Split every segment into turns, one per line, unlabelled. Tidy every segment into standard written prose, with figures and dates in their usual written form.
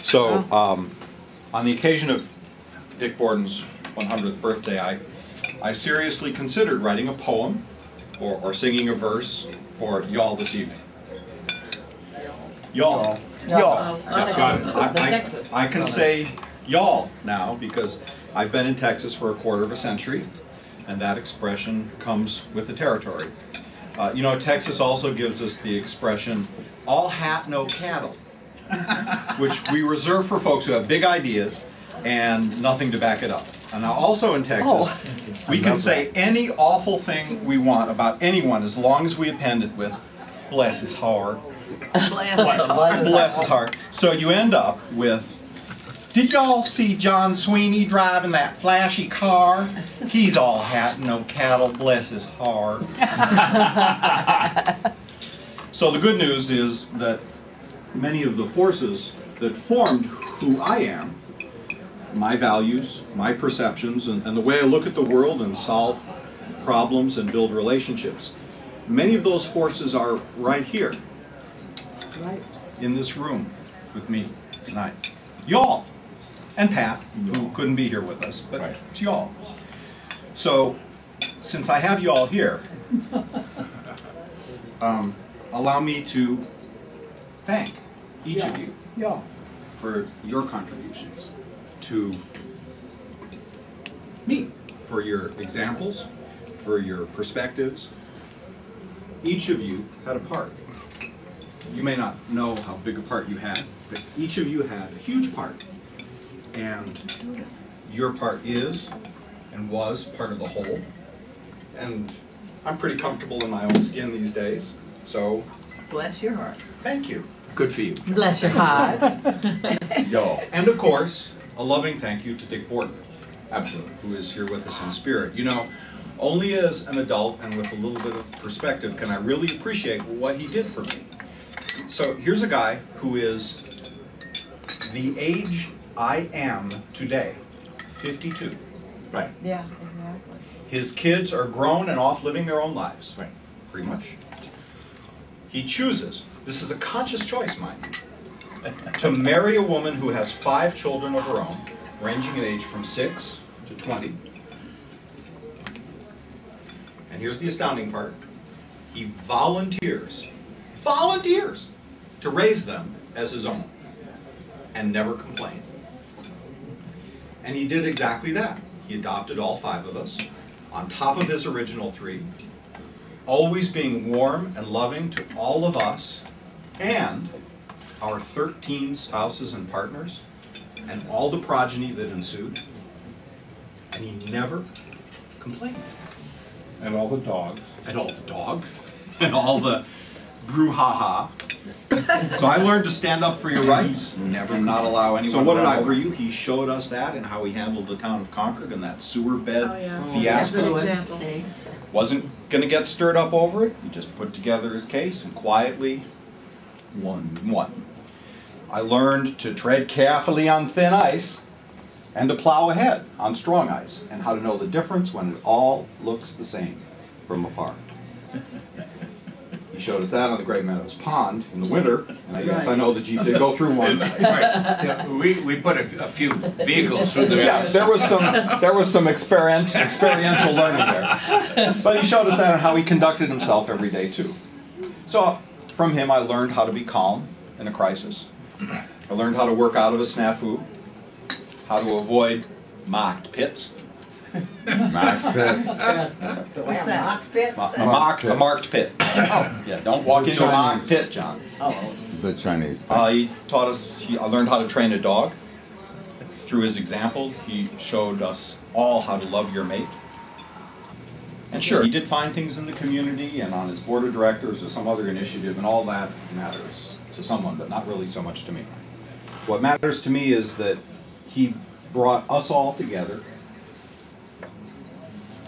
So, on the occasion of Dick Borden's 100th birthday, I seriously considered writing a poem or singing a verse for y'all this evening. Y'all.
Y'all.
I can say y'all now because I've been in Texas for a quarter of a century, and that expression comes with the territory. You know, Texas also gives us the expression, all hat, no cattle, which we reserve for folks who have big ideas and nothing to back it up. And now also in Texas, we can say any awful thing we want about anyone as long as we append it with, bless his heart. Bless his heart. So you end up with, did y'all see John Sweeney driving that flashy car? He's all hat and no cattle, bless his heart. So the good news is that many of the forces that formed who I am, my values, my perceptions, and the way I look at the world and solve problems and build relationships, many of those forces are right here, in this room with me tonight. Y'all. And Pat, who couldn't be here with us, but it's y'all. So, since I have you all here, allow me to thank each of you for your contributions to me, for your examples, for your perspectives. Each of you had a part. You may not know how big a part you had, but each of you had a huge part. And your part is and was part of the whole. And I'm pretty comfortable in my own skin these days, so
bless your heart.
Thank you.
Good for you.
Bless your heart.
Yo. And of course, a loving thank you to Dick Borden.
Absolutely.
Who is here with us in spirit. You know, only as an adult and with a little bit of perspective can I really appreciate what he did for me. So here's a guy who is the age I am today, 52.
Right.
Yeah, exactly.
His kids are grown and off living their own lives.
Right.
Pretty much. He chooses, this is a conscious choice, mind you, to marry a woman who has 5 children of her own, ranging in age from 6 to 20. And here's the astounding part. He volunteers to raise them as his own and never complain. And he did exactly that. He adopted all 5 of us, on top of his original 3, always being warm and loving to all of us and our 13 spouses and partners and all the progeny that ensued. And he never complained.
And all the dogs.
And all the dogs. And all the brouhaha. So I learned to stand up for your rights, never not allow anyone. So what did I for you? He showed us that and how he handled the town of Concord and that sewer bed fiasco. Wasn't going to get stirred up over it. He just put together his case and quietly won. I learned to tread carefully on thin ice and to plow ahead on strong ice and how to know the difference when it all looks the same from afar. He showed us that on the Great Meadows Pond in the winter, and I guess I know the Jeep did go through once.
Yeah, we put a few vehicles through the.
Yeah, there was some experiential learning there. But he showed us that and how he conducted himself every day too. So from him, I learned how to be calm in a crisis. I learned how to work out of a snafu, how to avoid mocked pits.
Marked pits.
What's that? Mock pits?
A marked pit. Yeah, don't walk into a mocked pit, John.
Oh.
The Chinese.
He taught us, I learned how to train a dog. Through his example, he showed us all how to love your mate. And sure, he did find things in the community and on his board of directors or some other initiative, and all that matters to someone, but not really so much to me. What matters to me is that he brought us all together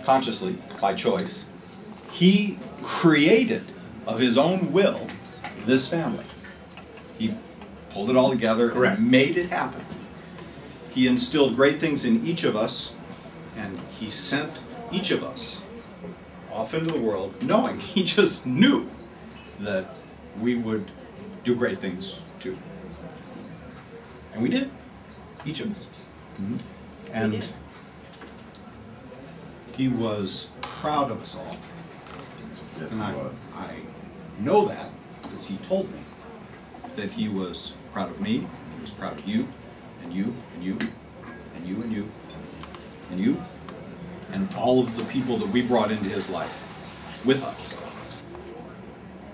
consciously, by choice. He created, of his own will, this family. He pulled it all together and made it happen. He instilled great things in each of us, and he sent each of us off into the world knowing, he just knew that we would do great things too. And we did, each of us. And he was proud of us all.
Yes,
And
he was.
I know that because he told me that he was proud of me, and he was proud of you, and you, and you, and you, and you, and you, and all of the people that we brought into his life with us.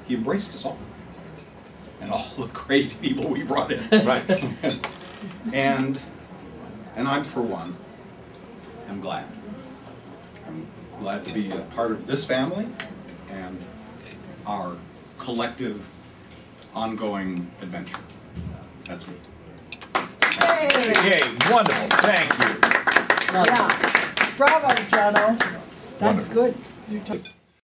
He embraced us all. And all the crazy people we brought in.
Right.
And I'm, for one, am glad. I'm glad to be a part of this family and our collective, ongoing adventure. That's me.
Yay, wonderful, thank you.
Yeah. Bravo, Jono. That's
Wonderful.
good. You took.